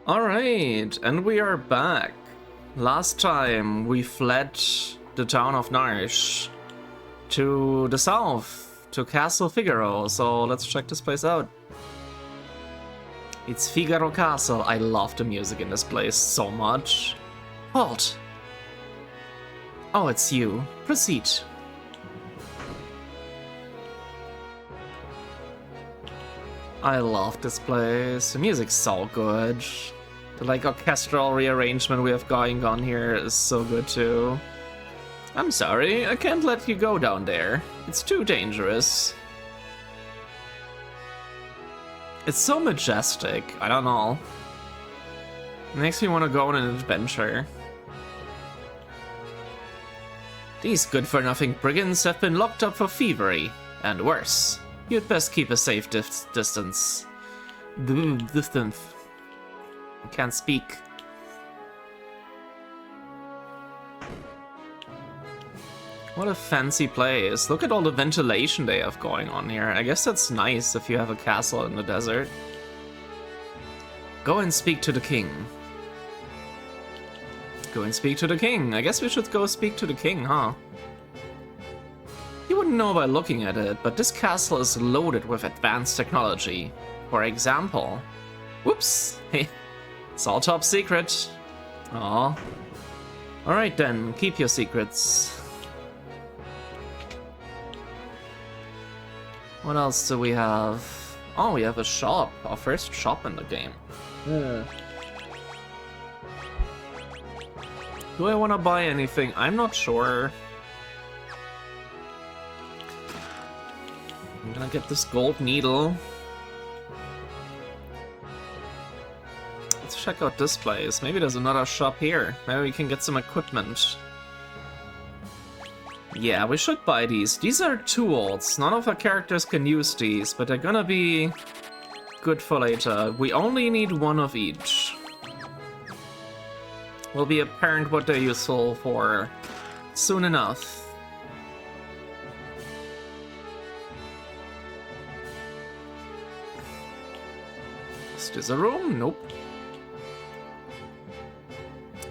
Alright, and we are back. Last time we fled the town of Narsh to the south, to Castle Figaro, so let's check this place out. It's Figaro Castle. I love the music in this place so much. Halt! Oh, it's you. Proceed. I love this place. The music's so good. The orchestral rearrangement we have going on here is so good too. I'm sorry, I can't let you go down there. It's too dangerous. It's so majestic. I don't know. It makes me want to go on an adventure. These good-for-nothing brigands have been locked up for thievery, and worse. You'd best keep a safe distance. Distance. I can't speak. What a fancy place. Look at all the ventilation they have going on here. I guess that's nice if you have a castle in the desert. Go and speak to the king. Go and speak to the king. I guess we should go speak to the king, huh? You wouldn't know by looking at it, but this castle is loaded with advanced technology. For example... Whoops! Hey, it's all top secret. Aw. Alright then, keep your secrets. What else do we have? Oh, we have a shop. Our first shop in the game. Do I want to buy anything? I'm not sure. I'm gonna get this gold needle. Let's check out this place. Maybe there's another shop here. Maybe we can get some equipment. Yeah, we should buy these. These are tools. None of our characters can use these, but they're gonna be good for later. We only need one of each. Will be apparent what they're useful for soon enough. Is this a room? Nope.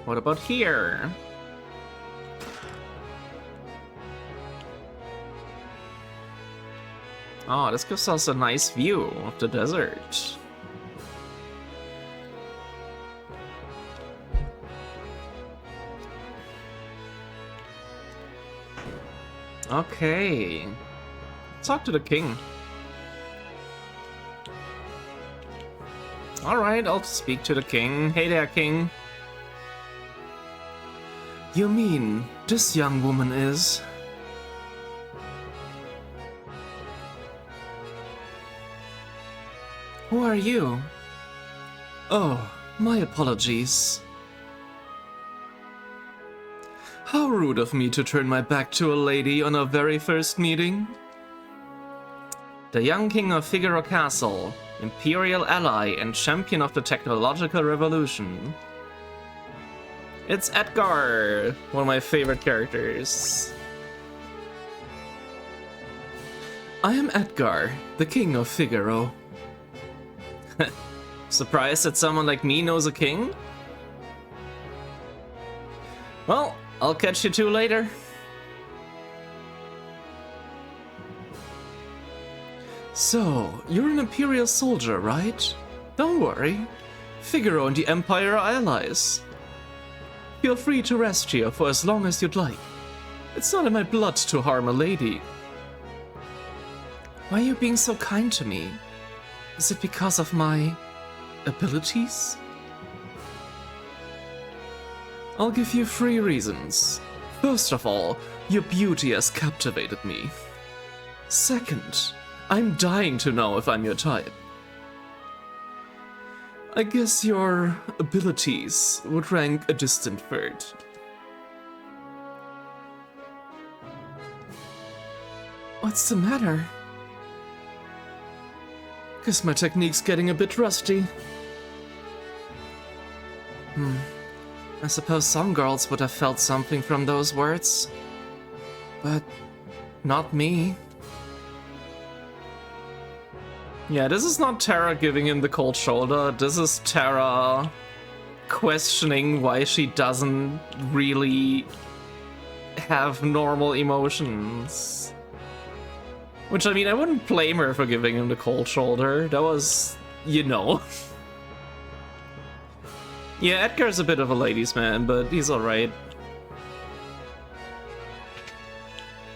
What about here? Oh, this gives us a nice view of the desert. Okay. Let's talk to the king. Alright, I'll speak to the king. Hey there, king. You mean this young woman is... Who are you? Oh, my apologies. How rude of me to turn my back to a lady on our very first meeting. The young king of Figaro Castle, imperial ally and champion of the technological revolution. It's Edgar, one of my favorite characters. I am Edgar, the king of Figaro. Surprised that someone like me knows a king? Well, I'll catch you two later. So, you're an Imperial soldier, right? Don't worry. Figaro and the Empire are allies. Feel free to rest here for as long as you'd like. It's not in my blood to harm a lady. Why are you being so kind to me? Is it because of my abilities? I'll give you 3 reasons. First of all, your beauty has captivated me. Second, I'm dying to know if I'm your type. I guess your abilities would rank a distant third. What's the matter? Guess my technique's getting a bit rusty. I suppose some girls would have felt something from those words. But not me. Yeah, this is not Tara giving him the cold shoulder. This is Tara questioning why she doesn't really have normal emotions. Which, I mean, I wouldn't blame her for giving him the cold shoulder. That was, you know. Yeah, Edgar's a bit of a ladies' man, but he's alright.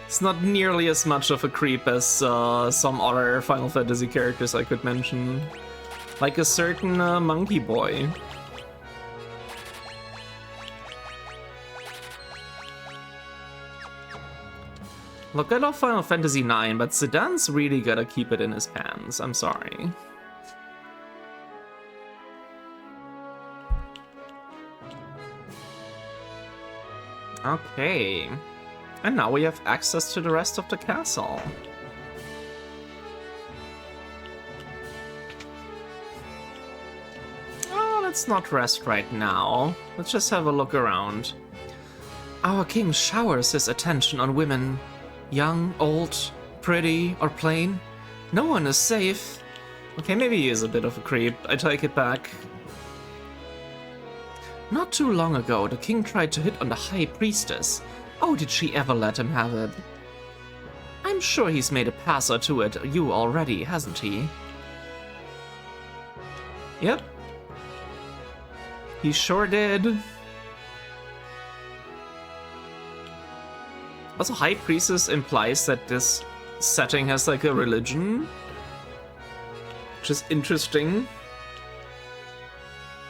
It's not nearly as much of a creep as some other Final Fantasy characters I could mention. Like a certain monkey boy. Look, I love Final Fantasy IX, but Zidane's really gotta keep it in his pants. I'm sorry. Okay. And now we have access to the rest of the castle. Oh, let's not rest right now. Let's just have a look around. Our king showers his attention on women. Young, old, pretty, or plain. No one is safe. Okay, maybe he is a bit of a creep. I take it back. Not too long ago, the king tried to hit on the high priestess. Oh, did she ever let him have it? I'm sure he's made a pass or two at you already, hasn't he? Yep. He sure did. Also, High Priestess implies that this setting has like a religion, which is interesting.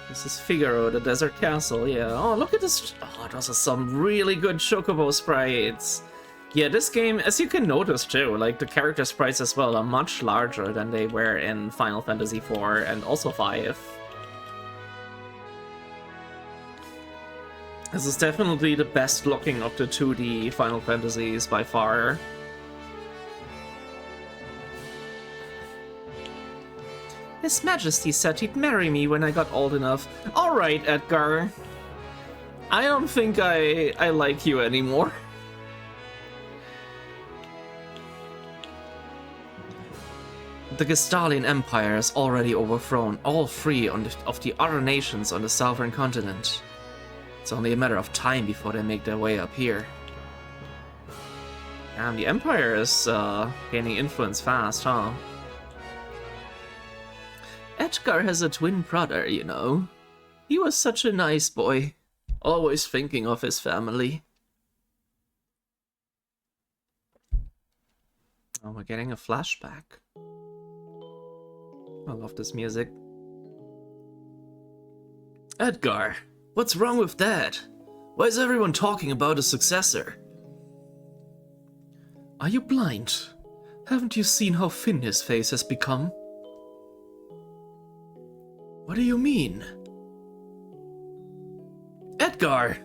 This is Figaro, the desert castle, yeah. Oh, look at this. Oh, those are some really good chocobo sprites. Yeah, this game, as you can notice too, like the character sprites as well are much larger than they were in Final Fantasy IV and also 5. This is definitely the best looking of the 2D Final Fantasies by far. His Majesty said he'd marry me when I got old enough. Alright, Edgar. I don't think I like you anymore. The Gestalian Empire has already overthrown all three of the other nations on the southern continent. It's only a matter of time before they make their way up here. And the Empire is gaining influence fast, huh? Edgar has a twin brother, you know. He was such a nice boy, always thinking of his family. Oh, we're getting a flashback. I love this music. Edgar, what's wrong with that? Why is everyone talking about a successor? Are you blind? Haven't you seen how thin his face has become? What do you mean? Edgar!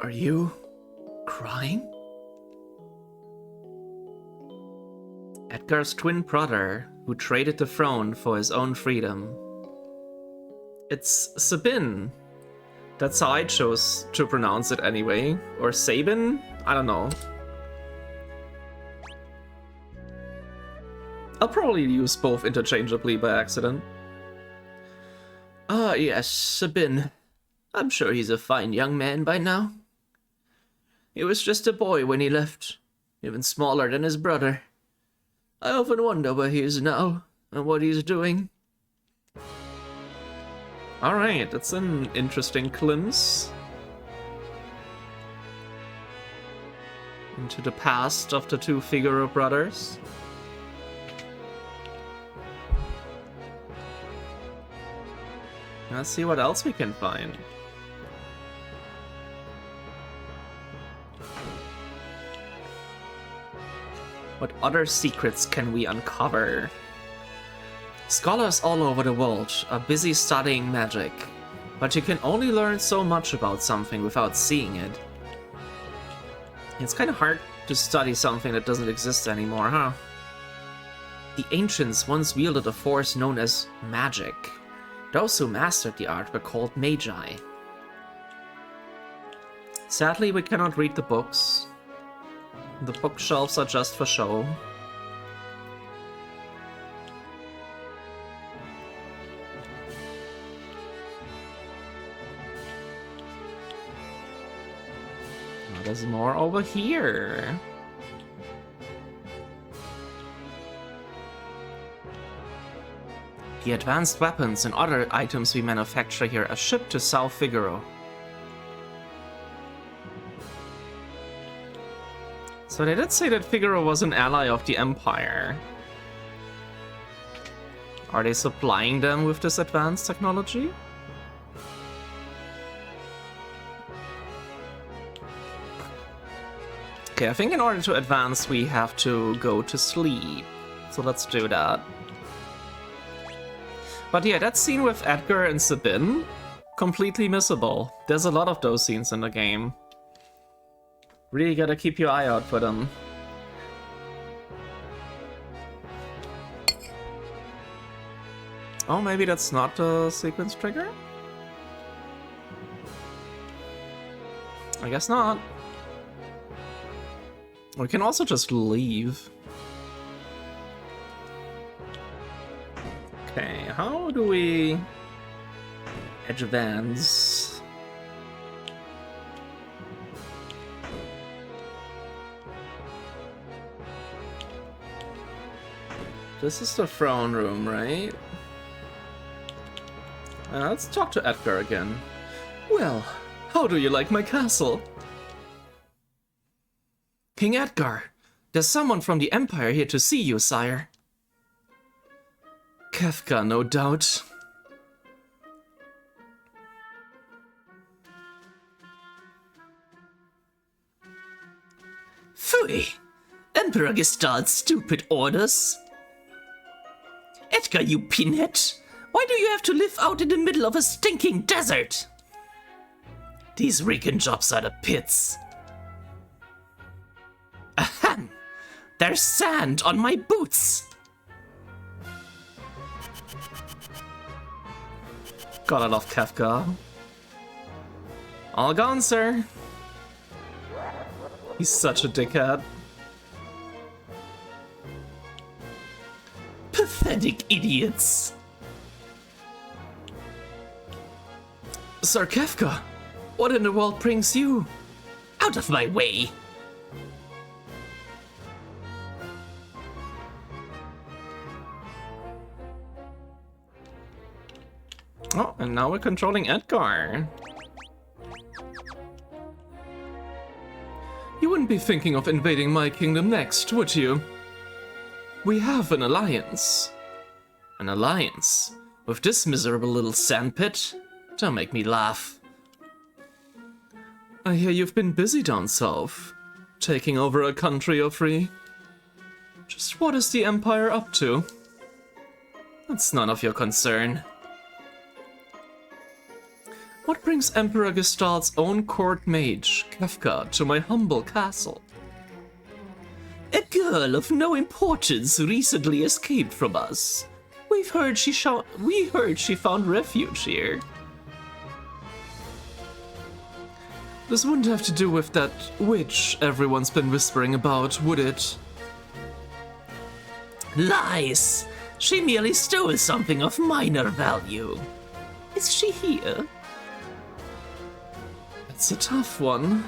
Are you crying? Edgar's twin brother, who traded the throne for his own freedom. It's Sabin. That's how I chose to pronounce it anyway. Or Sabin? I don't know. I'll probably use both interchangeably by accident. Ah, yes, Sabin. I'm sure he's a fine young man by now. He was just a boy when he left, even smaller than his brother. I often wonder where he is now, and what he's doing. Alright, that's an interesting glimpse into the past of the two Figaro brothers. Let's see what else we can find. What other secrets can we uncover? Scholars all over the world are busy studying magic, but you can only learn so much about something without seeing it. It's kind of hard to study something that doesn't exist anymore, huh? The ancients once wielded a force known as magic. Those who mastered the art were called magi. Sadly, we cannot read the books. The bookshelves are just for show. Oh, there's more over here. The advanced weapons and other items we manufacture here are shipped to South Figaro. So they did say that Figaro was an ally of the Empire. Are they supplying them with this advanced technology? Okay, I think in order to advance we have to go to sleep. So let's do that. But yeah, that scene with Edgar and Sabine, completely missable. There's a lot of those scenes in the game. Really gotta keep your eye out for them. Oh, maybe that's not a sequence trigger? I guess not. We can also just leave. Okay, how do we advance? This is the throne room, right? Let's talk to Edgar again. Well, how do you like my castle? King Edgar, there's someone from the Empire here to see you, sire. Kefka, no doubt. Phooey! Emperor Gestalt's stupid orders. Edgar, you pinhead! Why do you have to live out in the middle of a stinking desert? These recon jobs are the pits. Ahem! There's sand on my boots! Gotta love Kefka. All gone, sir. He's such a dickhead. Pathetic idiots. Sir Kefka, what in the world brings you? Out of my way! Oh, and now we're controlling Edgar. You wouldn't be thinking of invading my kingdom next, would you? We have an alliance. An alliance? With this miserable little sandpit? Don't make me laugh. I hear you've been busy down south, taking over a country or three. Just what is the Empire up to? That's none of your concern. What brings Emperor Gestalt's own court mage, Kefka, to my humble castle? A girl of no importance recently escaped from us. We heard she found refuge here. This wouldn't have to do with that witch everyone's been whispering about, would it? Lies! She merely stole something of minor value. Is she here? It's a tough one.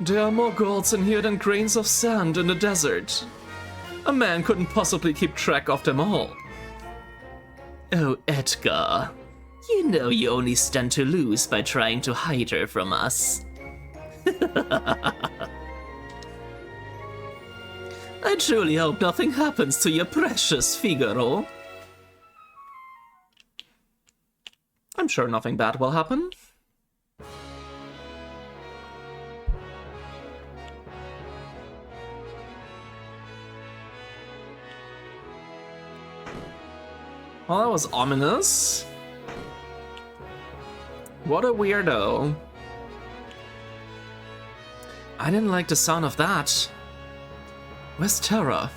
There are more gods in here than grains of sand in the desert. A man couldn't possibly keep track of them all. Oh, Edgar. You know you only stand to lose by trying to hide her from us. I truly hope nothing happens to your precious Figaro. I'm sure nothing bad will happen. Well, that was ominous. What a weirdo. I didn't like the sound of that. Where's Terra?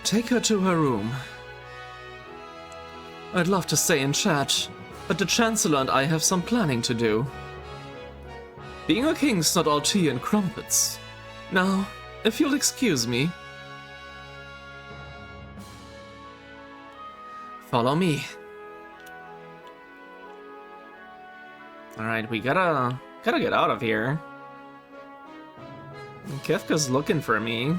Take her to her room. I'd love to stay and chat, but the Chancellor and I have some planning to do. Being a king's not all tea and crumpets. Now, if you'll excuse me. Follow me. Alright, we gotta get out of here. Kefka's looking for me.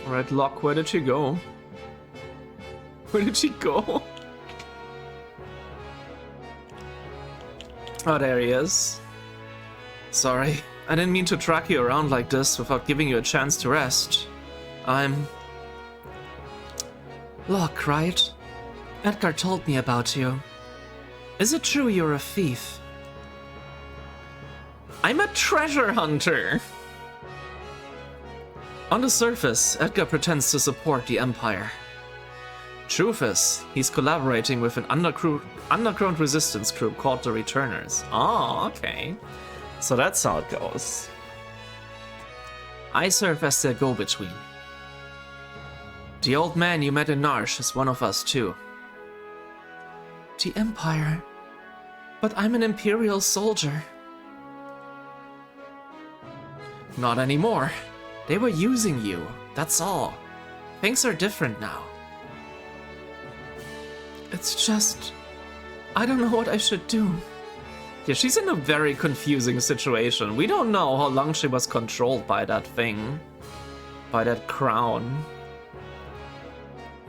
Alright, Locke, where did she go? Where did she go? Oh, there he is. Sorry, I didn't mean to track you around like this without giving you a chance to rest. I'm... Locke, right? Edgar told me about you. Is it true you're a thief? I'm a treasure hunter! On the surface, Edgar pretends to support the Empire. Truth is, he's collaborating with an underground resistance group called the Returners. Oh, okay. So that's how it goes. I serve as their go-between. The old man you met in Narsh is one of us too. The Empire? But I'm an Imperial soldier. Not anymore. They were using you, that's all. Things are different now. It's just... I don't know what I should do. Yeah, she's in a very confusing situation. We don't know how long she was controlled by that thing. By that crown.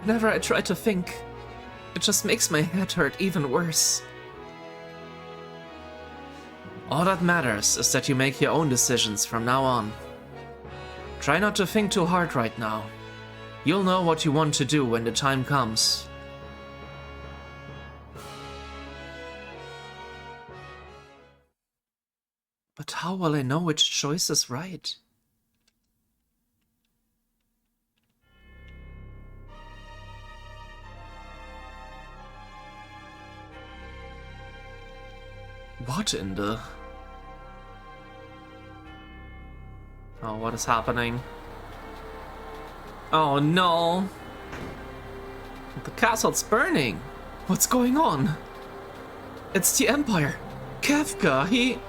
Whenever I try to think, it just makes my head hurt even worse. All that matters is that you make your own decisions from now on. Try not to think too hard right now. You'll know what you want to do when the time comes. But how will I know which choice is right? What in the... Oh, what is happening? Oh no! The castle's burning! What's going on? It's the Empire! Kefka, he...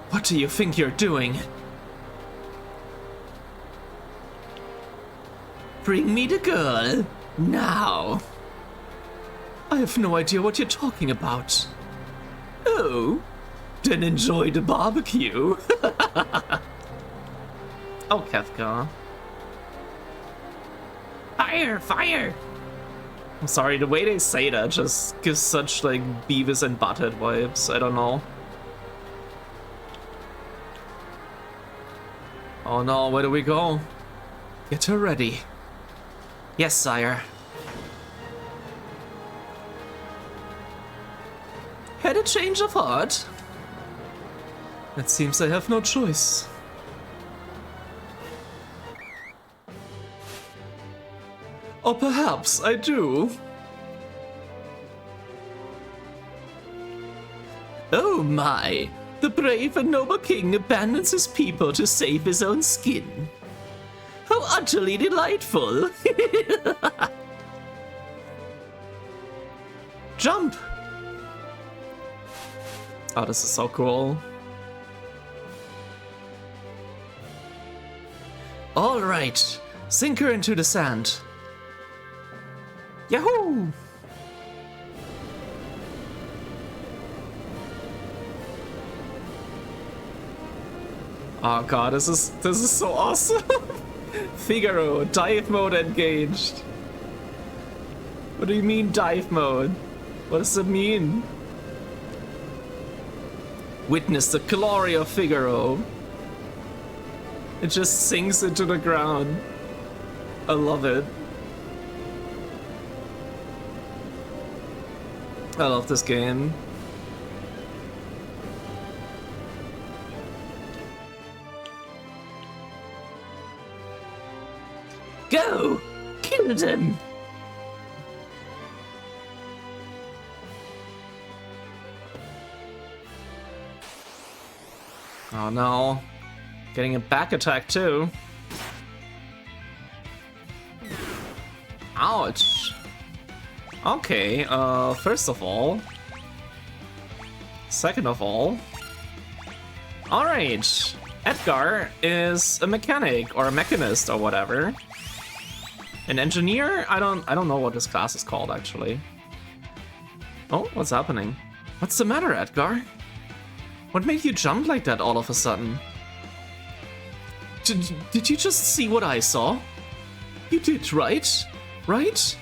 What do you think you're doing? Bring me the girl, now! I have no idea what you're talking about. Oh? Then enjoy the barbecue. Oh, Kefka. Fire! Fire! I'm sorry, the way they say that just gives such, like, Beavis and Butthead vibes. I don't know. Oh no, where do we go? Get her ready. Yes, sire. Had a change of heart? It seems I have no choice. Or perhaps I do. Oh my! The brave and noble king abandons his people to save his own skin. How utterly delightful! Jump! Oh, this is so cool. All right, sink her into the sand. Yahoo! Oh god, this is so awesome. Figaro, dive mode engaged. What do you mean dive mode? What does it mean? Witness the glory of Figaro. It just sinks into the ground. I love it. I love this game. Go! Kill them! Oh no. Getting a back attack too. Ouch. Okay, first of all. Second of all. Alright. Edgar is a mechanic or a mechanist or whatever. An engineer? I don't know what this class is called actually. Oh, what's happening? What's the matter, Edgar? What made you jump like that all of a sudden? Did you just see what I saw? You did, right? Right?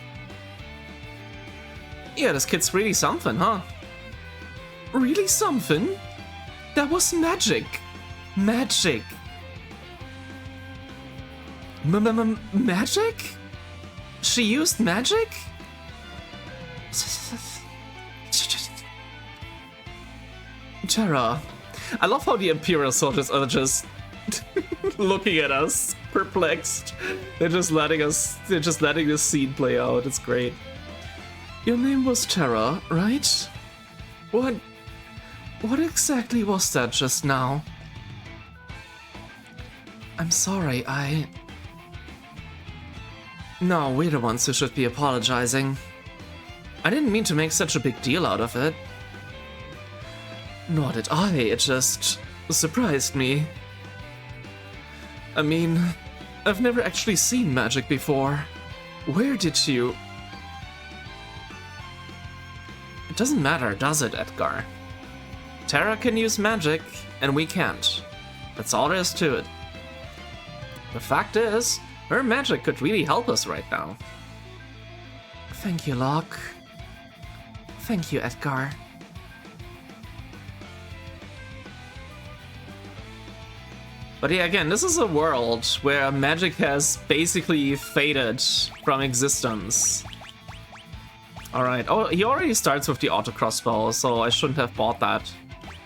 Yeah, this kid's really something, huh? Really something? That was magic. Magic. Magic? She used magic? Terra. I love how the Imperial soldiers are just looking at us, perplexed. They're just letting this scene play out. It's great. Your name was Terra, right? What exactly was that just now? I'm sorry, No, we're the ones who should be apologizing. I didn't mean to make such a big deal out of it. Nor did I, it just surprised me. I mean, I've never actually seen magic before. Where did you... It doesn't matter, does it, Edgar? Terra can use magic, and we can't. That's all there is to it. The fact is, her magic could really help us right now. Thank you, Locke. Thank you, Edgar. But yeah, again, this is a world where magic has basically faded from existence. Alright, oh, he already starts with the auto crossbow, so I shouldn't have bought that.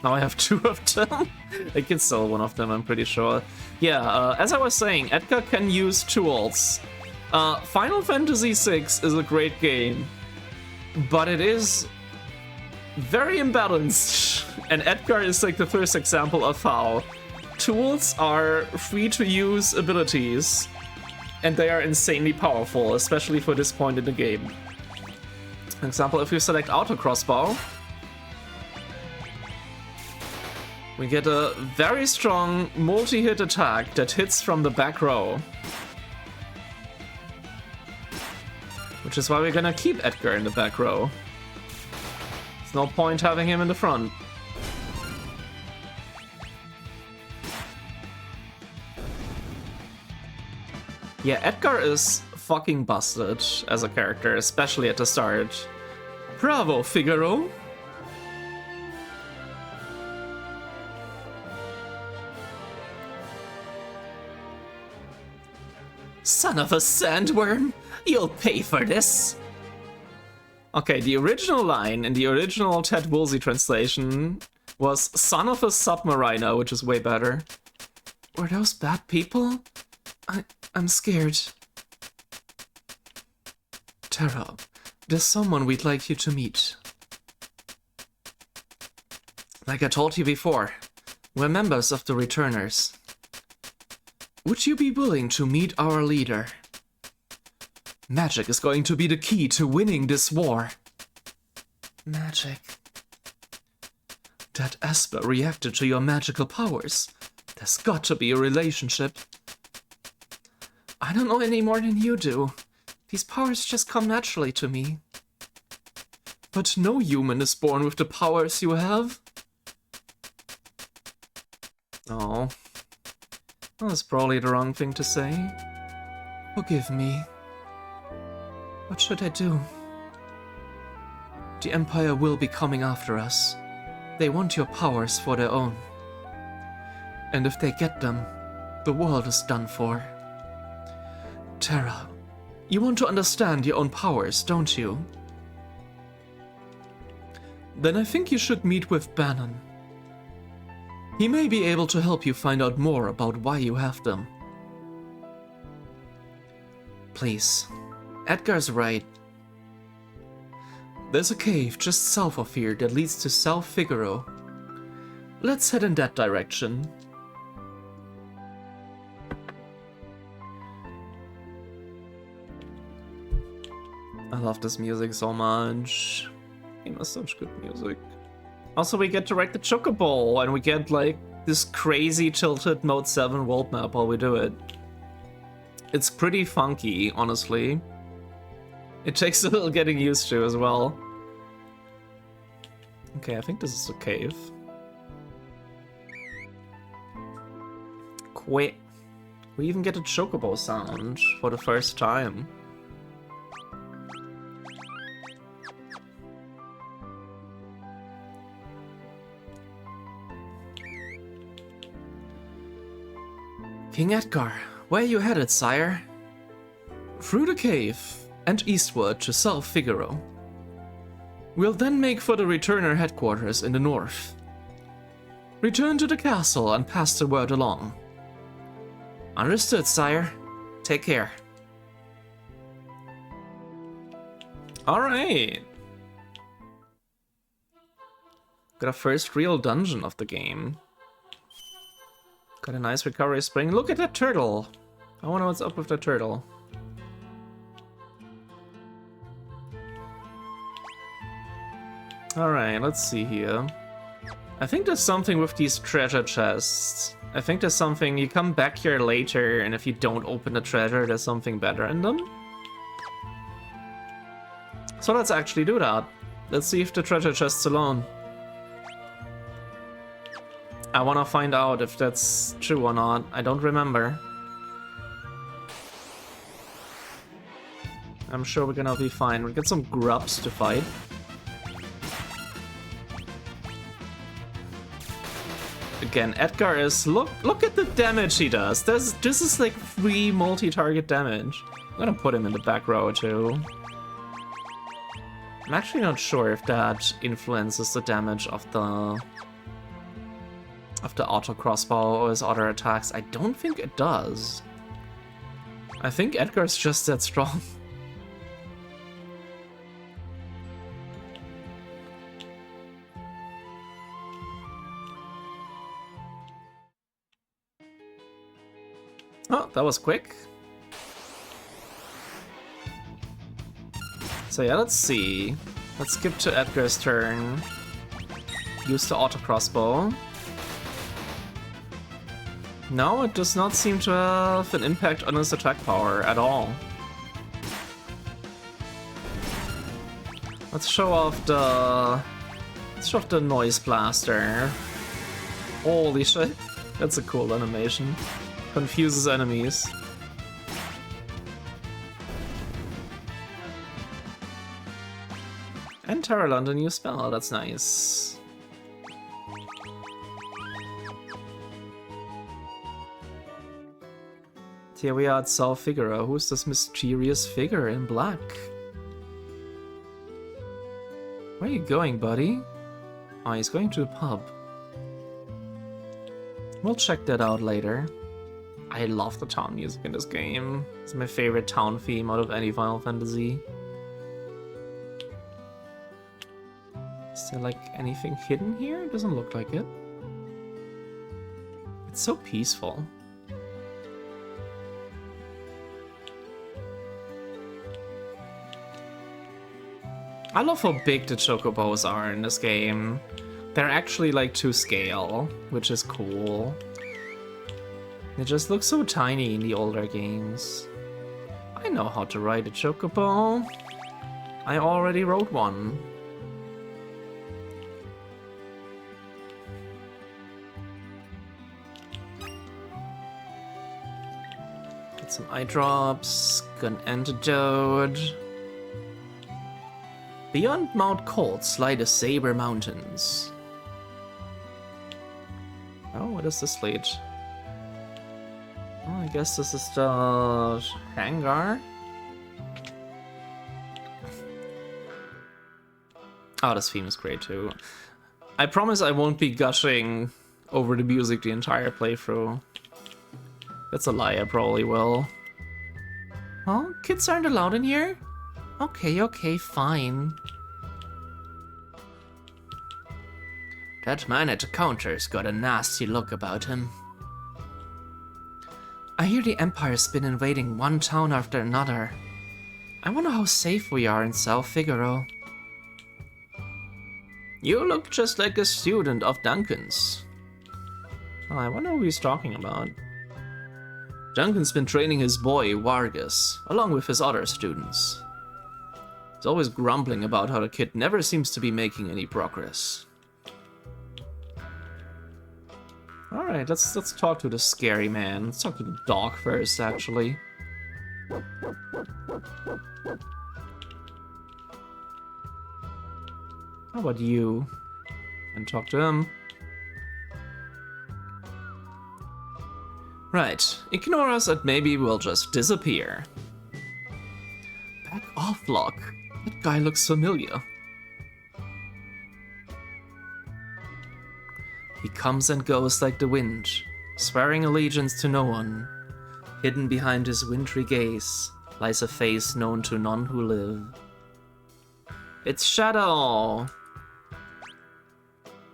Now I have two of them. I can sell one of them, I'm pretty sure. Yeah, as I was saying, Edgar can use tools. Final Fantasy VI is a great game, but it is very imbalanced. And Edgar is like the first example of how tools are free-to-use abilities, and they are insanely powerful, especially for this point in the game. For example, if you select auto crossbow, we get a very strong multi-hit attack that hits from the back row. Which is why we're gonna keep Edgar in the back row. There's no point having him in the front. Yeah, Edgar is fucking busted as a character, especially at the start. Bravo, Figaro! Son of a sandworm! You'll pay for this! Okay, the original line in the original Ted Woolsey translation was son of a submariner, which is way better. Were those bad people? I'm scared. Terra, there's someone we'd like you to meet. Like I told you before, we're members of the Returners. Would you be willing to meet our leader? Magic is going to be the key to winning this war. Magic. That Esper reacted to your magical powers. There's got to be a relationship. I don't know any more than you do. These powers just come naturally to me. But no human is born with the powers you have. Oh. That's probably the wrong thing to say. Forgive me. What should I do? The Empire will be coming after us. They want your powers for their own. And if they get them, the world is done for. Terra, you want to understand your own powers, don't you? Then I think you should meet with Bannon. He may be able to help you find out more about why you have them. Please, Edgar's right. There's a cave just south of here that leads to South Figaro. Let's head in that direction. I love this music so much. It has such good music. Also, we get to ride the Chocobo, and we get like this crazy tilted Mode 7 world map while we do it. It's pretty funky, honestly. It takes a little getting used to as well. Okay, I think this is a cave. Quit. We even get a Chocobo sound for the first time. King Edgar, where are you headed, sire? Through the cave and eastward to South Figaro. We'll then make for the returner headquarters in the north. Return to the castle and pass the word along. Understood, sire. Take care. Alright. Got a first real dungeon of the game. Got a nice recovery spring. Look at that turtle. I wonder what's up with that turtle. Alright, let's see here. I think there's something with these treasure chests. I think there's something, you come back here later, and if you don't open the treasure, there's something better in them. So let's actually do that. Let's see if the treasure chest's alone. I want to find out if that's true or not. I don't remember. I'm sure we're gonna be fine. We got some grubs to fight. Again, Edgar is... Look at the damage he does. This is like 3 multi-target damage. I'm gonna put him in the back row too. I'm actually not sure if that influences the damage of the auto crossbow or his other attacks. I don't think it does. I think Edgar's just that strong. Oh, that was quick. So yeah, let's see. Let's skip to Edgar's turn. Use the auto crossbow. No, it does not seem to have an impact on his attack power at all. Let's show off the noise blaster. Holy shit, that's a cool animation. Confuses enemies. And Terra learned a new spell, that's nice. Here we are at South Figaro. Who's this mysterious figure in black? Where are you going, buddy? Oh, he's going to a pub. We'll check that out later. I love the town music in this game. It's my favorite town theme out of any Final Fantasy. Is there like anything hidden here? It doesn't look like it. It's so peaceful. I love how big the chocobos are in this game. They're actually like to scale, which is cool. They just look so tiny in the older games. I know how to ride a chocobo. I already rode one. Get some eye drops, got an antidote. Beyond Mount Colts lie the Saber Mountains. Oh, what is this lead? Oh, I guess this is the hangar. Oh, this theme is great too. I promise I won't be gushing over the music the entire playthrough. That's a lie, I probably will. Oh, kids aren't allowed in here? Okay, fine. That man at the counter's got a nasty look about him. I hear the Empire's been invading one town after another. I wonder how safe we are in South Figaro. You look just like a student of Duncan's. Oh, I wonder who he's talking about. Duncan's been training his boy, Vargas, along with his other students. He's always grumbling about how the kid never seems to be making any progress. Alright, let's talk to the scary man. Let's talk to the dog first, actually. How about you? And talk to him. Right, ignore us and maybe we'll just disappear. Back off, Locke. That guy looks familiar. He comes and goes like the wind, swearing allegiance to no one. Hidden behind his wintry gaze lies a face known to none who live. It's Shadow!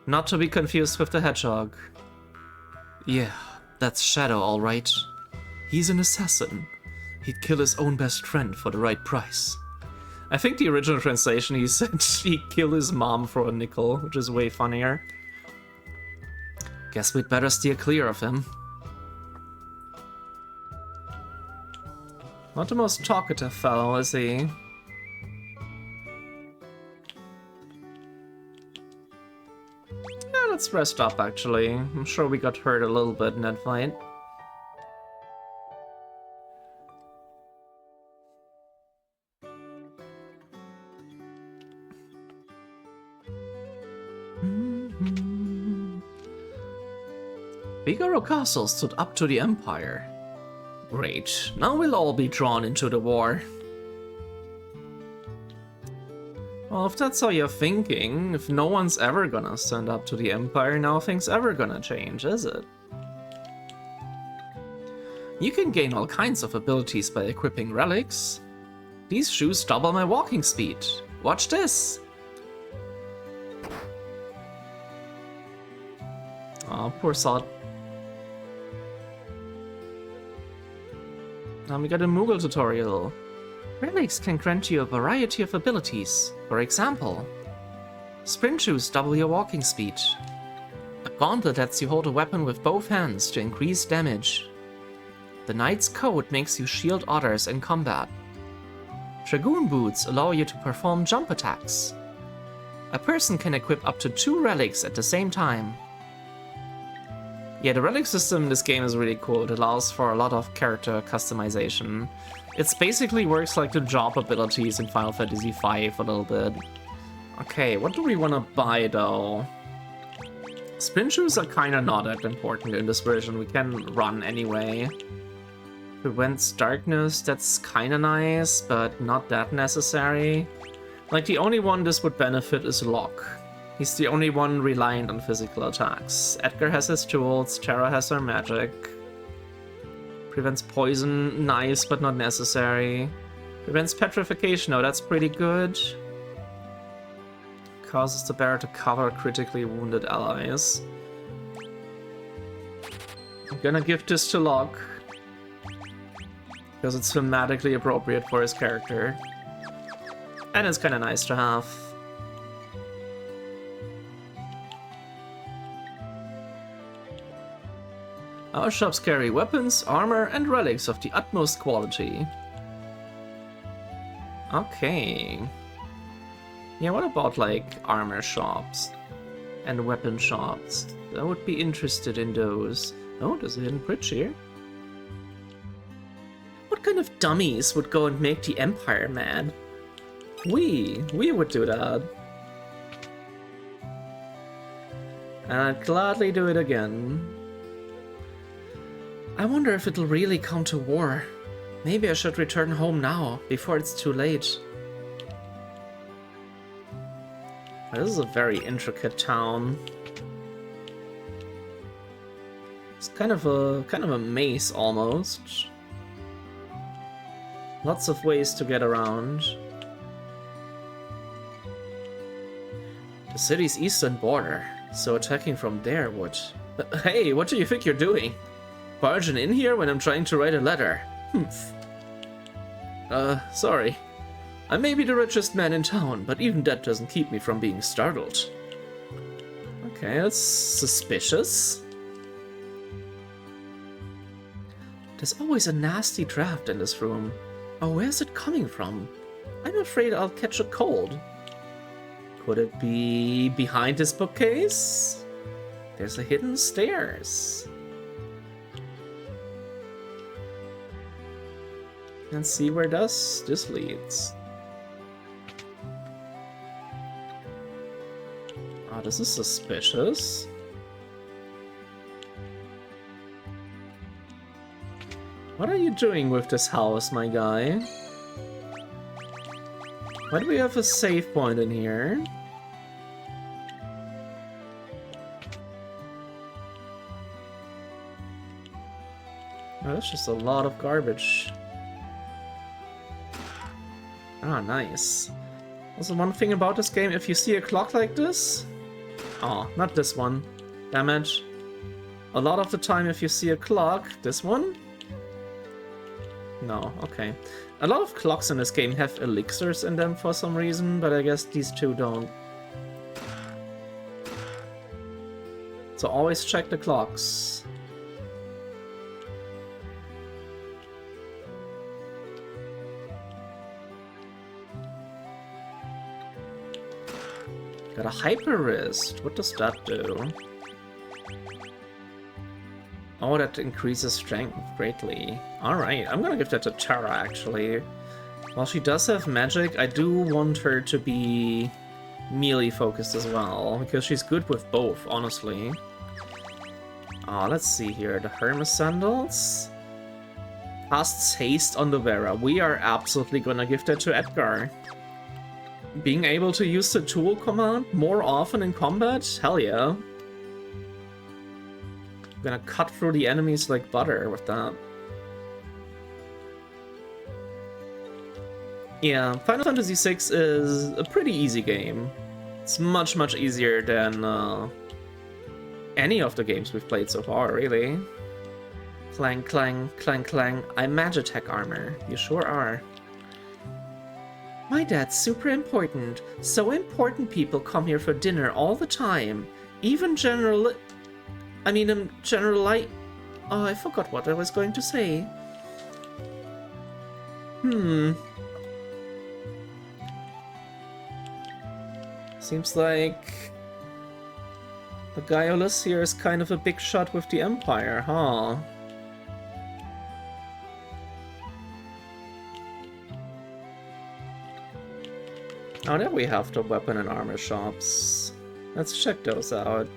Not to be confused with the hedgehog. Yeah, that's Shadow, all right. He's an assassin. He'd kill his own best friend for the right price. I think the original translation he said he'd kill his mom for a nickel, which is way funnier. Guess we'd better steer clear of him. Not the most talkative fellow, is he? Yeah, let's rest up, actually. I'm sure we got hurt a little bit in that fight. Figaro Castle stood up to the Empire. Great, now we'll all be drawn into the war. Well, if that's how you're thinking, if no one's ever gonna stand up to the Empire, nothing's ever gonna change, is it? You can gain all kinds of abilities by equipping relics. These shoes double my walking speed. Watch this! Aw, poor sod. Now we got a Moogle tutorial. Relics can grant you a variety of abilities. For example, sprint shoes double your walking speed. A gauntlet lets you hold a weapon with both hands to increase damage. The Knight's Coat makes you shield others in combat. Dragoon boots allow you to perform jump attacks. A person can equip up to 2 relics at the same time. Yeah, the relic system in this game is really cool. It allows for a lot of character customization. It basically works like the job abilities in Final Fantasy V a little bit. Okay, what do we want to buy though? Sprint shoes are kinda not that important in this version. We can run anyway. Prevents darkness, that's kinda nice, but not that necessary. Like, the only one this would benefit is Locke. He's the only one reliant on physical attacks. Edgar has his tools, Terra has her magic. Prevents poison, nice but not necessary. Prevents petrification, oh that's pretty good. Causes the bearer to cover critically wounded allies. I'm gonna give this to Locke, because it's thematically appropriate for his character. And it's kinda nice to have. Our shops carry weapons, armor, and relics of the utmost quality. Okay. Yeah, what about, like, armor shops? And weapon shops? I would be interested in those. Oh, there's a hidden bridge here. What kind of dummies would go and make the Empire mad? We would do that. And I'd gladly do it again. I wonder if it'll really come to war. Maybe I should return home now, before it's too late. This is a very intricate town. It's kind of a maze almost. Lots of ways to get around. The city's eastern border, So attacking from there would... Hey, what do you think you're doing? Barging in here when I'm trying to write a letter? Humph. Sorry. I may be the richest man in town, but even that doesn't keep me from being startled. Okay, that's suspicious. There's always a nasty draft in this room. Oh, where's it coming from? I'm afraid I'll catch a cold. Could it be behind this bookcase? There's a hidden stairs. And see where this leads. Oh, this is suspicious. What are you doing with this house, my guy? Why do we have a save point in here? Oh, that's just a lot of garbage. Ah, nice. Also, one thing about this game, if you see a clock like this... Oh, not this one. Damn it. A lot of the time, if you see a clock... This one? No, okay. A lot of clocks in this game have elixirs in them for some reason, but I guess these two don't. So always check the clocks. Got a hyper wrist. What does that do? Oh, that increases strength greatly. Alright, I'm gonna give that to Tara, actually. While she does have magic, I do want her to be melee focused as well, because she's good with both, honestly. Let's see here. The Hermes Sandals. Casts haste on the wearer. We are absolutely gonna give that to Edgar. Being able to use the tool command more often in combat? Hell yeah. I'm gonna cut through the enemies like butter with that. Yeah, Final Fantasy VI is a pretty easy game. It's much, much easier than any of the games we've played so far, really. Clang, clang, clang, clang. I'm Magitech armor. You sure are. My dad's super important. So important people come here for dinner all the time. Even General... Oh, I forgot what I was going to say. Seems like... the Guiolus here is kind of a big shot with the Empire, huh? Oh, there we have the weapon and armor shops. Let's check those out.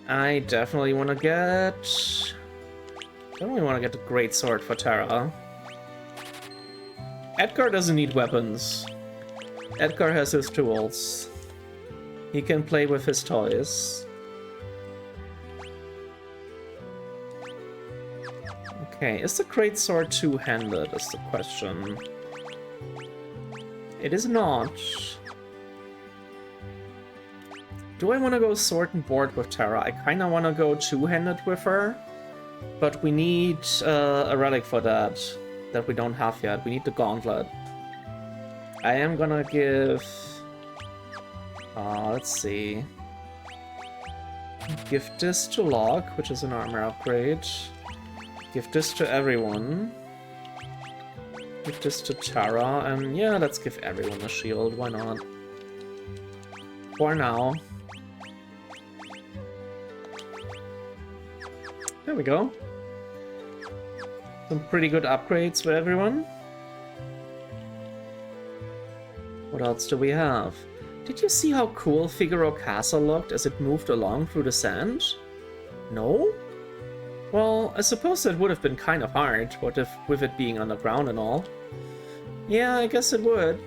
I definitely want to get the great sword for Tara. Edgar doesn't need weapons. Edgar has his tools. He can play with his toys. Okay, is the great sword two-handed is the question. It is not. Do I want to go sword and board with Tara? I kind of want to go two-handed with her, but we need a relic for that we don't have yet. We need the gauntlet. I am gonna give... let's see. Give this to Locke, which is an armor upgrade. Give this to everyone. Give this to Tara, and yeah, let's give everyone a shield, why not? For now. There we go. Some pretty good upgrades for everyone. What else do we have? Did you see how cool Figaro Castle looked as it moved along through the sand? No? Well, I suppose that would have been kind of hard, what if with it being underground and all. Yeah, I guess it would.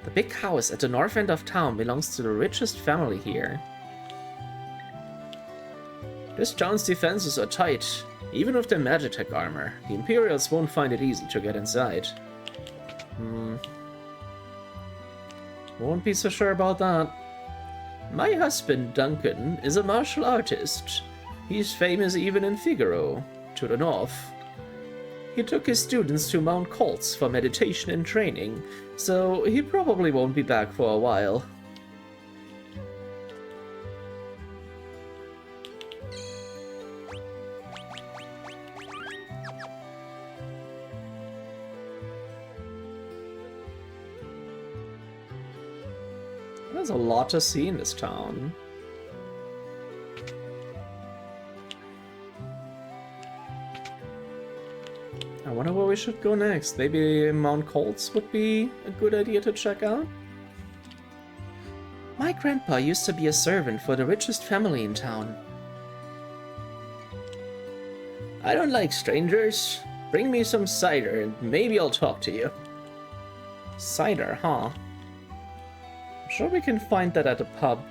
The big house at the north end of town belongs to the richest family here. This town's defenses are tight. Even with their Magitech armor, the Imperials won't find it easy to get inside. Won't be so sure about that. My husband, Duncan, is a martial artist. He's famous even in Figaro, to the north. He took his students to Mount Colts for meditation and training, so he probably won't be back for a while. There's a lot to see in this town. I wonder where we should go next. Maybe Mount Colts would be a good idea to check out? My grandpa used to be a servant for the richest family in town. I don't like strangers. Bring me some cider and maybe I'll talk to you. Cider, huh? I'm sure we can find that at a pub.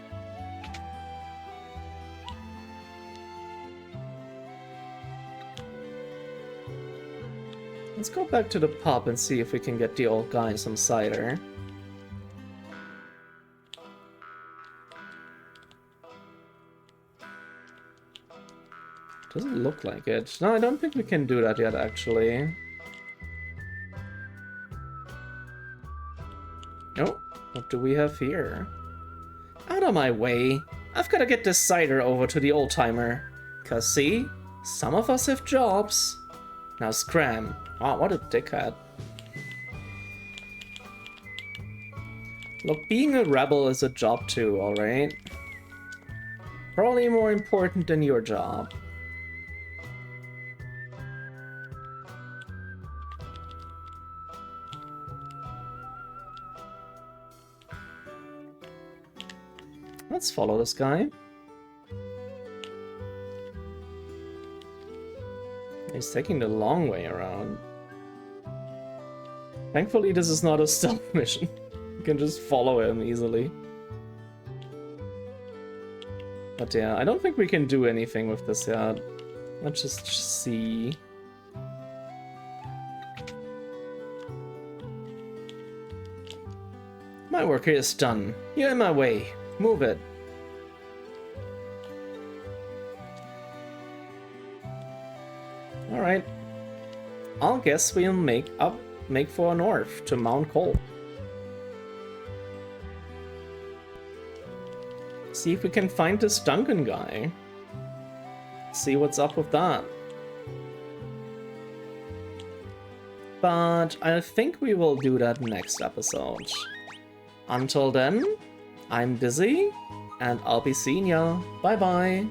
Let's go back to the pub and see if we can get the old guy some cider. Doesn't look like it. No, I don't think we can do that yet, actually. Oh, what do we have here? Out of my way. I've got to get this cider over to the old-timer. 'Cause see, some of us have jobs. Now scram. Wow, what a dickhead. Look, being a rebel is a job too, alright? Probably more important than your job. Let's follow this guy. He's taking the long way around. Thankfully, this is not a stealth mission. You can just follow him easily. But yeah, I don't think we can do anything with this yet. Let's just see. My work here is done. You're in my way. Move it. Alright. I'll guess we'll make for north to Mount Cole. See if we can find this Duncan guy. See what's up with that. But I think we will do that next episode. Until then, I'm busy, and I'll be seeing ya. Bye bye.